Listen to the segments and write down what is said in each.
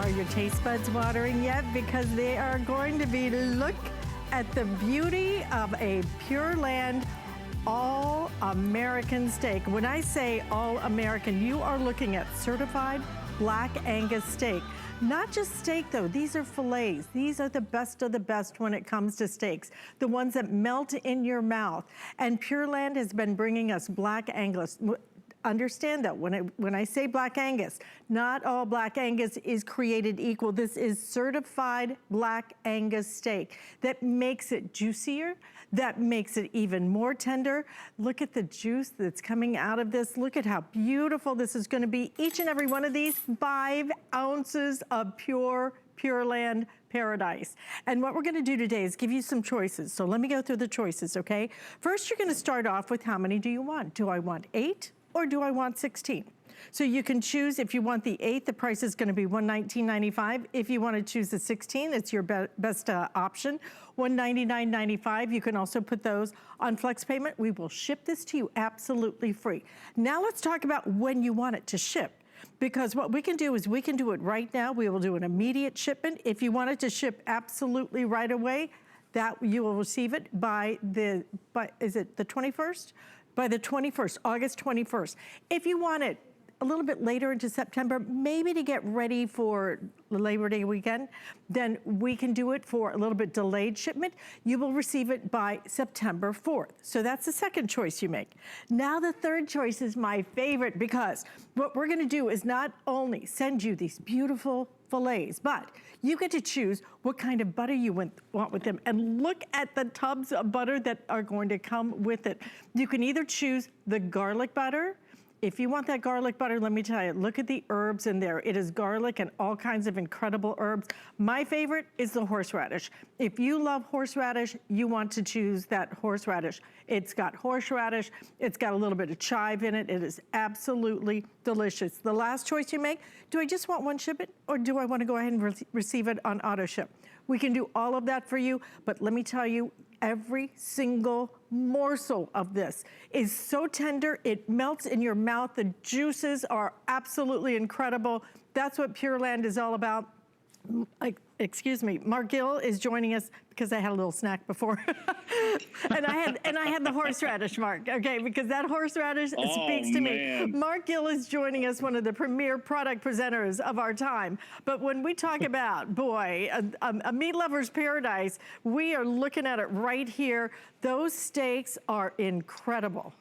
Are your taste buds watering yet? Because they are going to be, look at the beauty of a Pureland all-American steak. When I say all-American, you are looking at certified Black Angus steak. Not just steak though, these are fillets. These are the best of the best when it comes to steaks. The ones that melt in your mouth. And Pureland has been bringing us Black Angus. Understand that when I say Black Angus, not all Black Angus is created equal. This is certified Black Angus steak that makes it juicier, that makes it even more tender. Look at the juice that's coming out of this. Look at how beautiful this is gonna be. Each and every one of these, 5 ounces of pure Pureland paradise. And what we're gonna do today is give you some choices. So let me go through the choices, okay? First, you're gonna start off with how many do you want? Do I want 8? Or do I want 16? So you can choose. If you want the 8, the price is gonna be $119.95. If you wanna choose the 16, it's your best option, $199.95. You can also put those on flex payment. We will ship this to you absolutely free. Now let's talk about when you want it to ship. Because what we can do is we can do it right now. We will do an immediate shipment. If you want it to ship absolutely right away, that you will receive it is it the 21st? By the 21st, August 21st. If you want it a little bit later into September, maybe to get ready for Labor Day weekend, then we can do it for a little bit delayed shipment. You will receive it by September 4th. So that's the second choice you make. Now the third choice is my favorite, because what we're gonna do is not only send you these beautiful fillets, but you get to choose what kind of butter you want with them. And look at the tubs of butter that are going to come with it. You can either choose the garlic butter. If you want that garlic butter, let me tell you, look at the herbs in there. It is garlic and all kinds of incredible herbs. My favorite is the horseradish. If you love horseradish, you want to choose that horseradish. It's got horseradish, it's got a little bit of chive in it. It is absolutely delicious. The last choice you make, do I just want one shipment, or do I want to go ahead and receive it on auto ship? We can do all of that for you, but let me tell you, every single morsel of this is so tender, it melts in your mouth. The juices are absolutely incredible. That's what Pureland is all about. Excuse me, Mark Gill is joining us, because I had a little snack before. and I had the horseradish, Mark, okay, because that horseradish speaks to me. Mark Gill is joining us, one of the premier product presenters of our time. But when we talk about, boy, a meat lover's paradise, we are looking at it right here. Those steaks are incredible.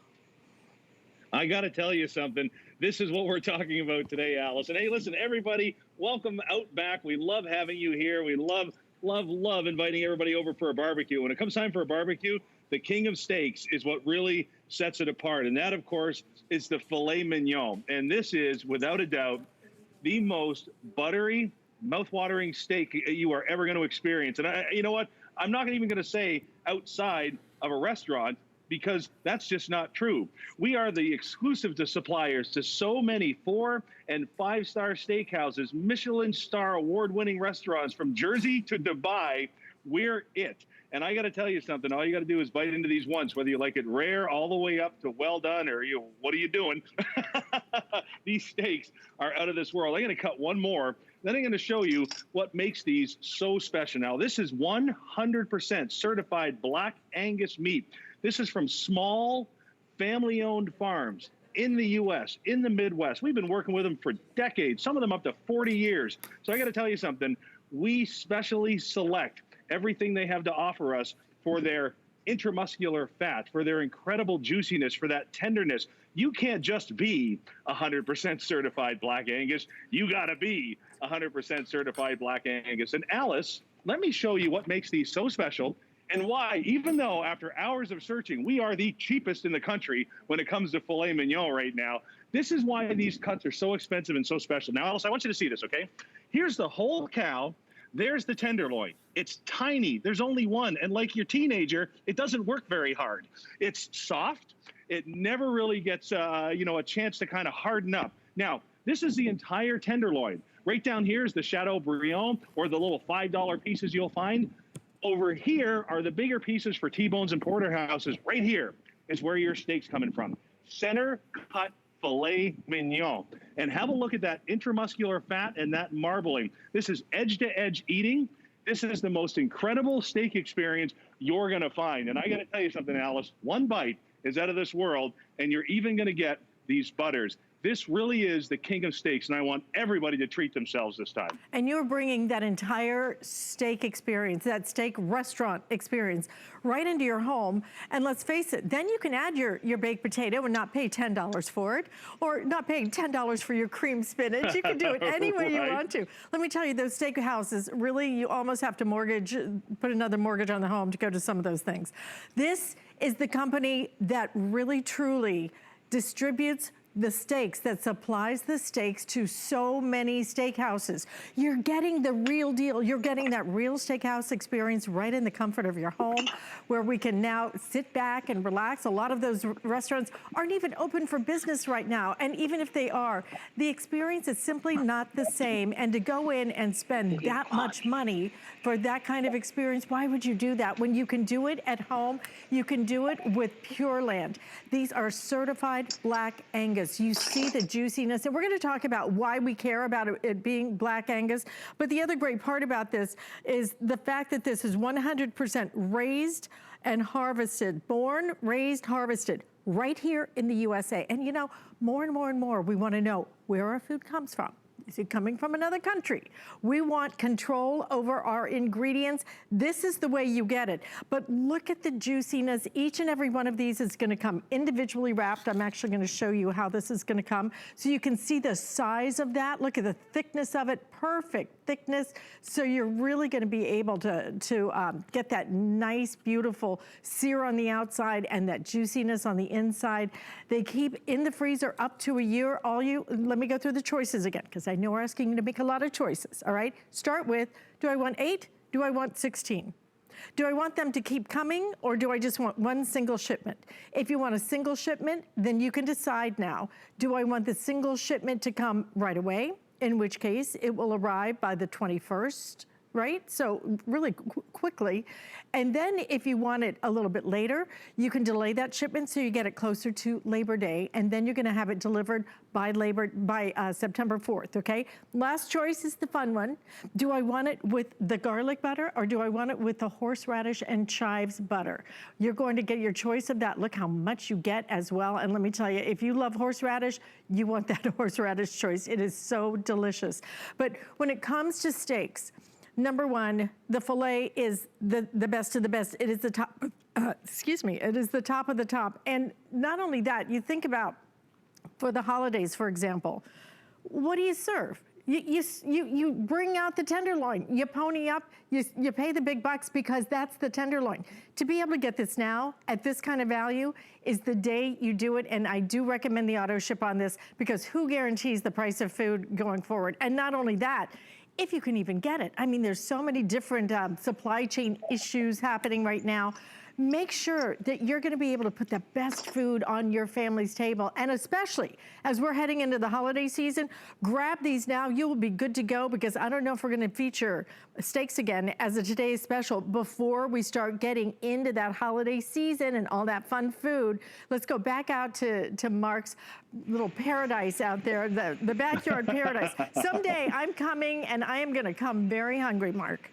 I gotta tell you something. This is what we're talking about today, Alice. And hey, listen, everybody, welcome out back. We love having you here. We love inviting everybody over for a barbecue. When it comes time for a barbecue, the king of steaks is what really sets it apart. And that, of course, is the filet mignon. And this is, without a doubt, the most buttery, mouth-watering steak you are ever going to experience. And you know what? I'm not even going to say outside of a restaurant, because that's just not true. We are the exclusive to suppliers to so many 4- and 5-star steakhouses, Michelin star award-winning restaurants from Jersey to Dubai. We're it. And I got to tell you something. All you got to do is bite into these once, whether you like it rare all the way up to well done, or what are you doing? These steaks are out of this world. I'm going to cut one more. Then I'm going to show you what makes these so special. Now, this is 100% certified Black Angus meat. This is from small, family-owned farms in the U.S., in the Midwest. We've been working with them for decades, some of them up to 40 years. So I got to tell you something. We specially select everything they have to offer us for their intramuscular fat, for their incredible juiciness, for that tenderness. You can't just be 100% certified Black Angus. You got to be 100% certified Black Angus. And Alice, let me show you what makes these so special, and why, even though after hours of searching, we are the cheapest in the country when it comes to filet mignon right now. This is why these cuts are so expensive and so special. Now, Alice, I want you to see this, okay? Here's the whole cow. There's the tenderloin. It's tiny. There's only one. And like your teenager, it doesn't work very hard. It's soft. It never really gets, a chance to kind of harden up. Now, this is the entire tenderloin. Right down here is the Chateaubriand, or the little $5 pieces you'll find. Over here are the bigger pieces for T-bones and porterhouses. Right here is where your steak's coming from. Center cut filet mignon. And have a look at that intramuscular fat and that marbling. This is edge-to-edge eating. This is the most incredible steak experience you're going to find. And I got to tell you something, Alice. One bite is out of this world, and you're even going to get these butters. This really is the king of steaks, and I want everybody to treat themselves this time. And you're bringing that entire steak experience, that steak restaurant experience, right into your home. And let's face it, then you can add your baked potato and not pay $10 for it, or not pay $10 for your cream spinach. You can do it any way you want to. Let me tell you, those steak houses, really, you almost have to put another mortgage on the home to go to some of those things. This is the company that really, truly distributes the steaks, that supplies the steaks to so many steakhouses. You're getting the real deal. You're getting that real steakhouse experience right in the comfort of your home, where we can now sit back and relax. A lot of those restaurants aren't even open for business right now. And even if they are, the experience is simply not the same. And to go in and spend that much money for that kind of experience, why would you do that? When you can do it at home, you can do it with Pureland. These are certified Black Angus. You see the juiciness, and we're gonna talk about why we care about it being Black Angus. But the other great part about this is the fact that this is 100% raised and harvested, born, raised, harvested, right here in the USA. And you know, more and more and more, we wanna know where our food comes from. Is it coming from another country? We want control over our ingredients. This is the way you get it. But look at the juiciness. Each and every one of these is gonna come individually wrapped. I'm actually gonna show you how this is gonna come. So you can see the size of that. Look at the thickness of it, perfect thickness. So you're really gonna be able to get that nice, beautiful sear on the outside and that juiciness on the inside. They keep in the freezer up to a year. Let me go through the choices again, because I know we're asking you to make a lot of choices, all right? Start with, do I want 8? Do I want 16? Do I want them to keep coming, or do I just want one single shipment? If you want a single shipment, then you can decide now. Do I want the single shipment to come right away? In which case, it will arrive by the 21st, right? So really quickly. And then if you want it a little bit later, you can delay that shipment so you get it closer to Labor Day, and then you're gonna have it delivered by September 4th, okay? Last choice is the fun one. Do I want it with the garlic butter, or do I want it with the horseradish and chives butter? You're going to get your choice of that. Look how much you get as well. And let me tell you, if you love horseradish, you want that horseradish choice. It is so delicious. But when it comes to steaks, number one, the filet is the best of the best. It is the top, it is the top of the top. And not only that, you think about, for the holidays, for example, what do you serve? You bring out the tenderloin, you pony up, you pay the big bucks because that's the tenderloin. To be able to get this now at this kind of value is the day you do it, and I do recommend the auto ship on this, because who guarantees the price of food going forward? And not only that, if you can even get it. I mean, there's so many different supply chain issues happening right now. Make sure that you're gonna be able to put the best food on your family's table. And especially as we're heading into the holiday season, grab these now. You will be good to go, because I don't know if we're gonna feature steaks again as a today's special before we start getting into that holiday season and all that fun food. Let's go back out to Mark's little paradise out there, the backyard paradise. Someday I'm coming, and I am gonna come very hungry, Mark.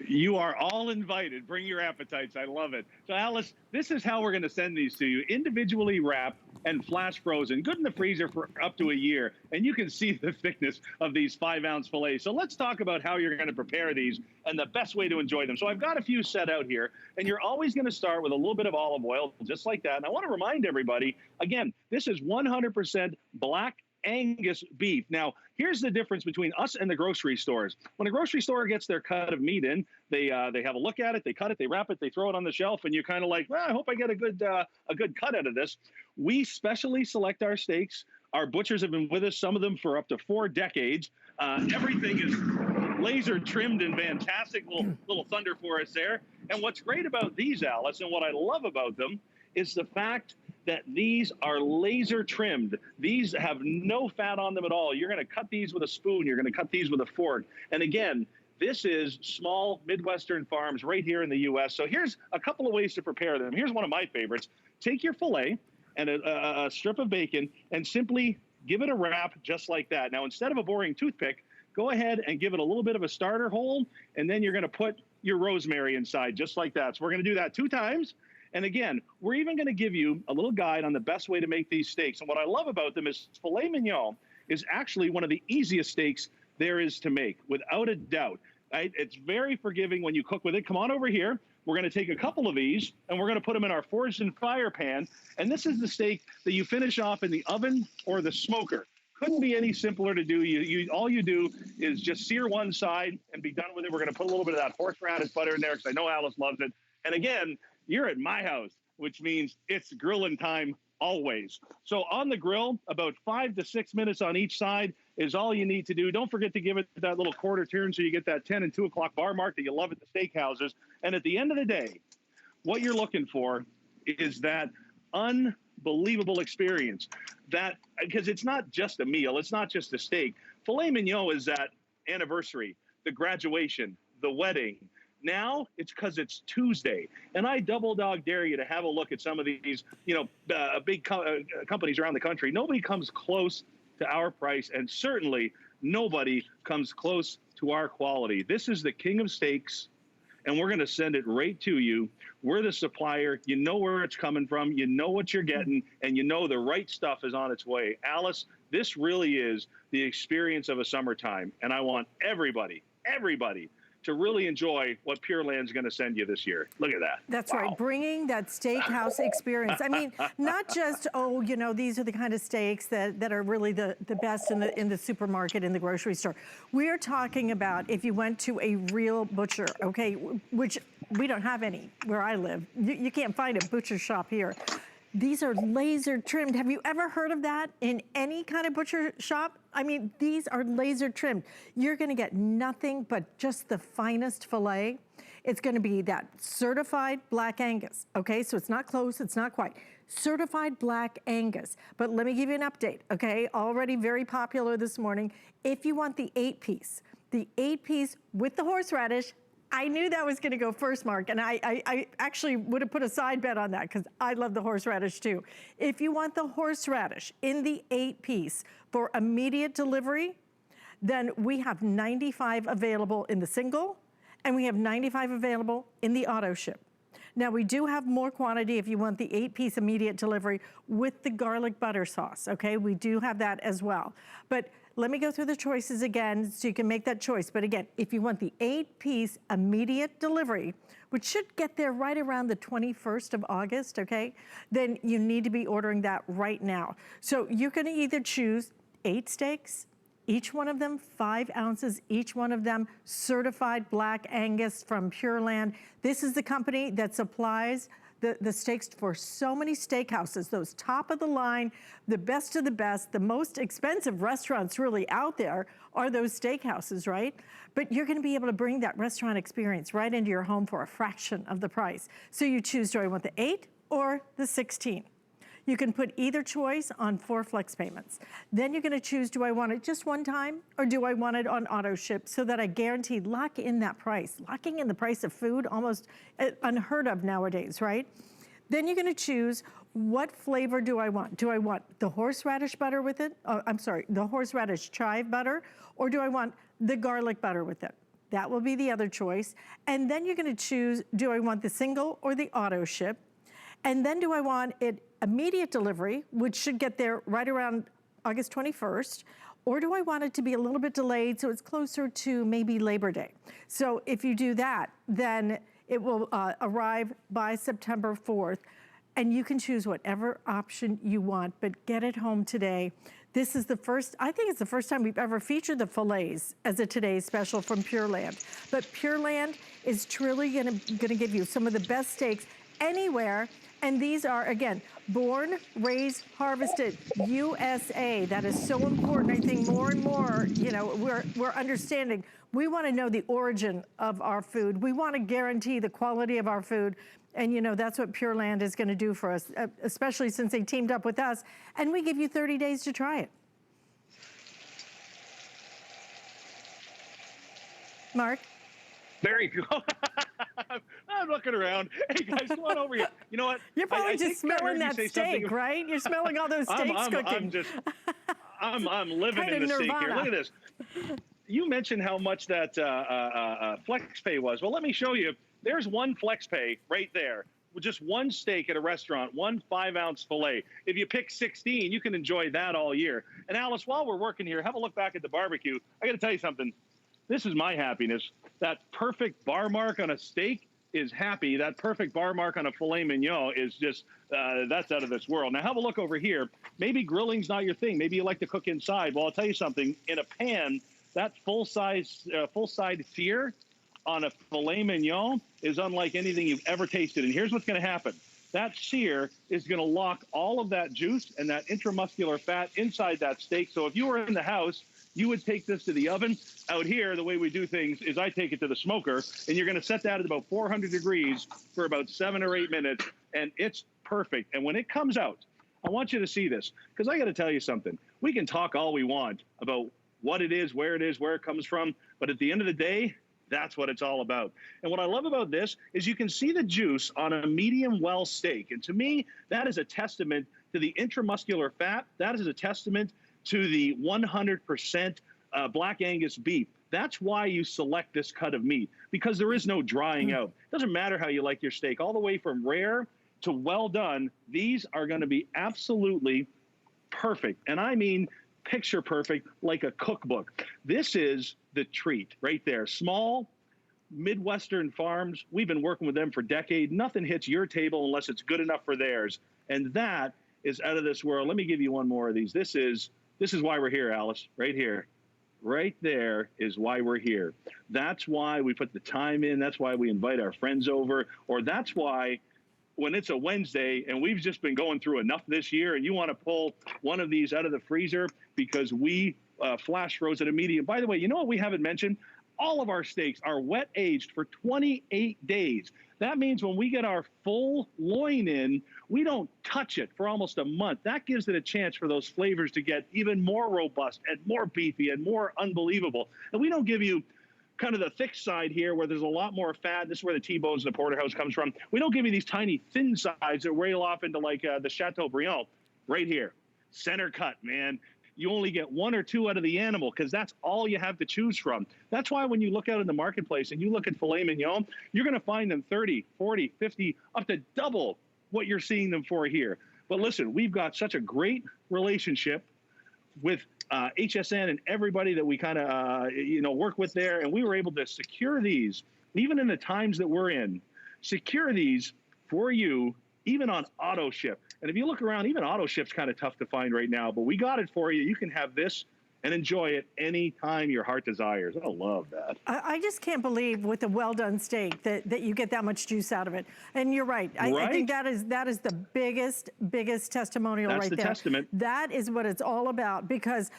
You are all invited. Bring your appetites. I love it. So, Alice, this is how we're going to send these to you. Individually wrapped and flash frozen, good in the freezer for up to a year. And you can see the thickness of these 5-ounce fillets. So let's talk about how you're going to prepare these and the best way to enjoy them. So I've got a few set out here, and you're always going to start with a little bit of olive oil, just like that. And I want to remind everybody, again, this is 100% Black Angus beef. Now, here's the difference between us and the grocery stores. When a grocery store gets their cut of meat in, they have a look at it, they cut it, they wrap it, they throw it on the shelf, and you're kind of like, well, I hope I get a good cut out of this. We specially select our steaks. Our butchers have been with us, some of them for up to 4 decades. Everything is laser trimmed and fantastic. Little thunder for us there. And what's great about these, Alice, and what I love about them, is the fact that these are laser trimmed. These have no fat on them at all. You're going to cut these with a spoon. You're going to cut these with a fork. And again, this is small Midwestern farms right here in the U.S. So here's a couple of ways to prepare them. Here's one of my favorites. Take your filet and a strip of bacon, and simply give it a wrap just like that. Now, instead of a boring toothpick, go ahead and give it a little bit of a starter hold, and then you're going to put your rosemary inside just like that. So we're going to do that 2 times. And again, we're even going to give you a little guide on the best way to make these steaks. And what I love about them is filet mignon is actually one of the easiest steaks there is to make, without a doubt. It's very forgiving when you cook with it. Come on over here. We're going to take a couple of these, and we're going to put them in our forged and fire pan. And this is the steak that you finish off in the oven or the smoker. Couldn't be any simpler to do. All you do is just sear one side and be done with it. We're going to put a little bit of that horseradish butter in there because I know Alice loves it. And again, you're at my house, which means it's grilling time always. So on the grill, about 5 to 6 minutes on each side is all you need to do. Don't forget to give it that little quarter turn so you get that 10 and 2 o'clock bar mark that you love at the steakhouses. And at the end of the day, what you're looking for is that unbelievable experience. That, because it's not just a meal, it's not just a steak. Filet mignon is that anniversary, the graduation, the wedding. Now it's because it's Tuesday, and I double dog dare you to have a look at some of these, big companies around the country. Nobody comes close to our price, and certainly nobody comes close to our quality. This is the king of steaks, and we're going to send it right to you. We're the supplier. You know where it's coming from. You know what you're getting, and you know the right stuff is on its way. Alice, this really is the experience of a summertime, and I want everybody to really enjoy what Pureland's going to send you this year. Look at that. That's right, bringing that steakhouse experience. I mean, not just, these are the kind of steaks that are really the best in the supermarket, in the grocery store. We're talking about if you went to a real butcher, okay, which we don't have any where I live. You can't find a butcher shop here. These are laser trimmed. Have you ever heard of that in any kind of butcher shop? I mean, these are laser trimmed. You're gonna get nothing but just the finest filet. It's gonna be that certified Black Angus, okay? So it's not close, it's not quite. Certified Black Angus. But let me give you an update, okay? Already very popular this morning. If you want the 8-piece with the horseradish, I knew that was gonna go first, Mark, and I actually would have put a side bet on that because I love the horseradish too. If you want the horseradish in the 8-piece for immediate delivery, then we have 95 available in the single, and we have 95 available in the auto ship. Now we do have more quantity if you want the 8-piece immediate delivery with the garlic butter sauce, okay? We do have that as well. But let me go through the choices again so you can make that choice. But again, if you want the 8-piece immediate delivery, which should get there right around the 21st of August, okay? Then you need to be ordering that right now. So you're gonna either choose 8 steaks, each one of them 5 ounces, each one of them certified Black Angus from Pureland. This is the company that supplies the steaks for so many steakhouses, those top of the line, the best of the best, the most expensive restaurants really out there are those steakhouses, right? But you're gonna be able to bring that restaurant experience right into your home for a fraction of the price. So you choose, do I want the 8 or the 16? You can put either choice on 4 flex payments. Then you're gonna choose, do I want it just one time or do I want it on auto ship so that I guaranteed lock in that price. Locking in the price of food, almost unheard of nowadays, right? Then you're gonna choose, what flavor do I want? Do I want the horseradish butter with it? The horseradish chive butter, or do I want the garlic butter with it? That will be the other choice. And then you're gonna choose, do I want the single or the auto ship? And then do I want it immediate delivery, which should get there right around August 21st, or do I want it to be a little bit delayed so it's closer to maybe Labor Day? So if you do that, then it will arrive by September 4th, and you can choose whatever option you want, but get it home today. This is I think it's the first time we've ever featured the fillets as a today's special from Pureland. But Pureland is truly gonna give you some of the best steaks anywhere. And these are, again, born, raised, harvested, USA. That is so important. I think more and more, we're understanding. We want to know the origin of our food. We want to guarantee the quality of our food. And that's what Pureland is going to do for us, especially since they teamed up with us. And we give you 30 days to try it. Mark? Very good. I'm looking around. Hey guys, come on over here. You know what? You're probably I just think I smelling heard you that say something. steak, right? You're smelling all those steaks cooking. I'm living Kind in of the steak here. nirvana. Look at this. You mentioned how much that flex pay was. Well, let me show you. There's one flex pay right there. With just one steak at a restaurant, one 5-ounce filet. If you pick 16, you can enjoy that all year. And Alice, while we're working here, have a look back at the barbecue. I got to tell you something. This is my happiness. That perfect bar mark on a steak is happy. That perfect bar mark on a filet mignon is just, that's out of this world. Now have a look over here. Maybe grilling's not your thing. Maybe you like to cook inside. Well, I'll tell you something. In a pan, that full-side sear on a filet mignon is unlike anything you've ever tasted. And here's what's going to happen. That sear is going to lock all of that juice and that intramuscular fat inside that steak. So if you were in the house, you would take this to the oven. Out here, the way we do things is I take it to the smoker, and you're going to set that at about 400 degrees for about 7 or 8 minutes, and it's perfect. And when it comes out, I want you to see this, because I got to tell you something. We can talk all we want about what it is, where it comes from, but at the end of the day, that's what it's all about. And what I love about this is you can see the juice on a medium well steak. And to me, that is a testament to the intramuscular fat. That is a testament to the 100% Black Angus beef. That's why you select this cut of meat, because there is no drying out. It doesn't matter how you like your steak, all the way from rare to well done. These are going to be absolutely perfect. And I mean picture perfect, like a cookbook. This is the treat right there. Small Midwestern farms. We've been working with them for decades. Nothing hits your table unless it's good enough for theirs. And that is out of this world. Let me give you one more of these. This is why we're here, Alice, right here. Right there is why we're here. That's why we put the time in. That's why we invite our friends over. Or that's why when it's a Wednesday and we've just been going through enough this year and you want to pull one of these out of the freezer because we flash froze at a medium. By the way, you know what we haven't mentioned? All of our steaks are wet aged for 28 days. That means when we get our full loin in, we don't touch it for almost a month. That gives it a chance for those flavors to get even more robust and more beefy and more unbelievable. And we don't give you kind of the thick side here where there's a lot more fat. This is where the T-bones and the porterhouse comes from. We don't give you these tiny thin sides that rail off into like the Chateaubriand. Right here, center cut, man. You only get 1 or 2 out of the animal because that's all you have to choose from. That's why when you look out in the marketplace and you look at filet mignon, you're going to find them 30, 40, 50, up to double what you're seeing them for here. But listen, we've got such a great relationship with HSN and everybody that we kind of, work with there. And we were able to secure these, even in the times that we're in, secure these for you, even on auto ship. And if you look around, even auto ship's kind of tough to find right now, but we got it for you. You can have this and enjoy it anytime your heart desires. I love that. I just can't believe with a well-done steak that you get that much juice out of it. And you're right. I think that is the biggest testimonial right there. That's the testament. That is what it's all about, because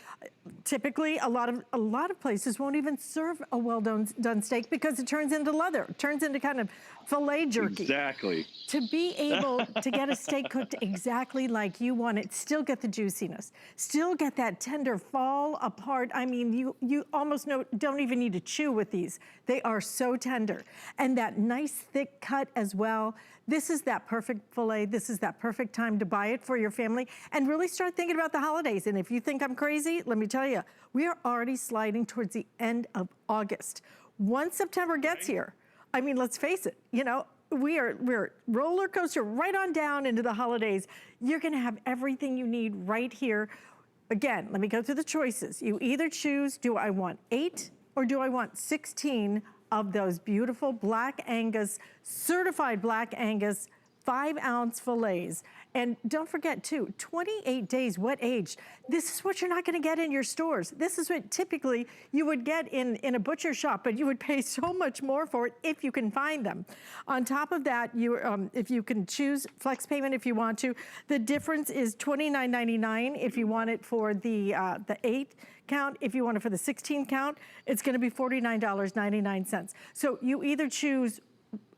typically a lot of places won't even serve a well-done steak because it turns into leather. It turns into kind of filet jerky. Exactly. To be able to get a steak cooked exactly like you want it, still get the juiciness, still get that tender fall apart. I mean, you almost don't even need to chew with these. They are so tender. And that nice thick cut as well. This is that perfect filet. This is that perfect time to buy it for your family and really start thinking about the holidays. And if you think I'm crazy, let me tell you, we are already sliding towards the end of August. Once September gets here, I mean, let's face it, we're roller coaster right on down into the holidays. You're gonna have everything you need right here. Again, let me go through the choices. You either choose, do I want 8 or do I want 16 of those beautiful Black Angus, certified Black Angus 5-ounce fillets. And don't forget too, 28 days wet aged. This is what you're not gonna get in your stores. This is what typically you would get in a butcher shop, but you would pay so much more for it if you can find them. On top of that, if you can choose flex payment if you want to, the difference is $29.99 if you want it for the 8 count. If you want it for the 16 count, it's gonna be $49.99. So you either choose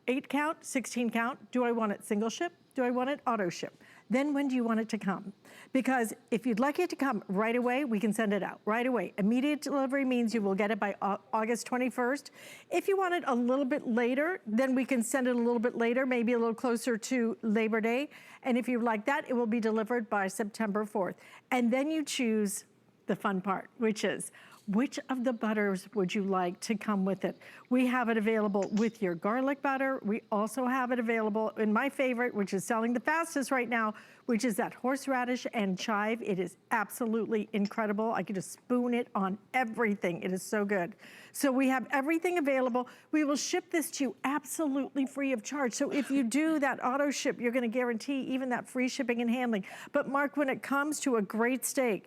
8 count, 16 count. Do I want it single ship? Do I want it auto ship? then when do you want it to come? Because if you'd like it to come right away, we can send it out right away. Immediate delivery means you will get it by August 21st. If you want it a little bit later, then we can send it a little bit later, maybe a little closer to Labor Day. And if you like that, it will be delivered by September 4th. And then you choose the fun part, which is, which of the butters would you like to come with it? We have it available with your garlic butter. We also have it available in my favorite, which is selling the fastest right now, which is that horseradish and chive. It is absolutely incredible. I could just spoon it on everything. It is so good. So we have everything available. We will ship this to you absolutely free of charge. So if you do that auto ship, you're gonna guarantee even that free shipping and handling. But Mark, when it comes to a great steak,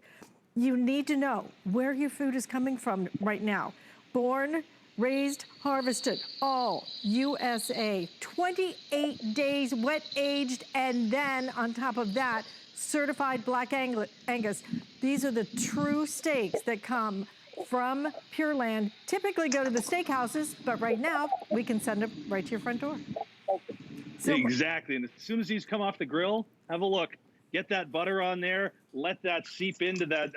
you need to know where your food is coming from right now. Born, raised, harvested, all USA. 28 days wet aged, and then on top of that, certified Black Angus. These are the true steaks that come from Pureland. Typically go to the steakhouses, but right now we can send them right to your front door. So, exactly, and as soon as these come off the grill, have a look. Get that butter on there, let that seep into that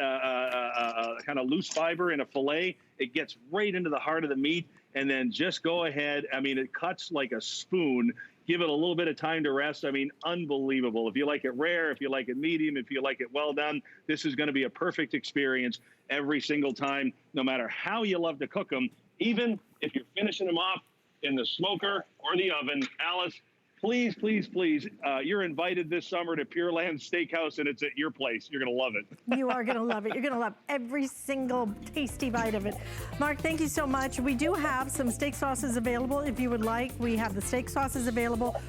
kind of loose fiber in a filet. It gets right into the heart of the meat, and then just go ahead. I mean, it cuts like a spoon. Give it a little bit of time to rest. I mean, unbelievable. If you like it rare, if you like it medium, if you like it well done, this is going to be a perfect experience every single time, no matter how you love to cook them. Even if you're finishing them off in the smoker or the oven, Alice, please, please, please, you're invited this summer to Pureland Steakhouse, and it's at your place. You're going to love it. You are going to love it. You're going to love every single tasty bite of it. Mark, thank you so much. We do have some steak sauces available if you would like. We have the steak sauces available.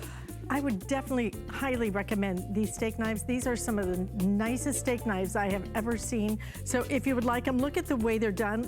I would definitely highly recommend these steak knives. These are some of the nicest steak knives I have ever seen. So if you would like them, look at the way they're done.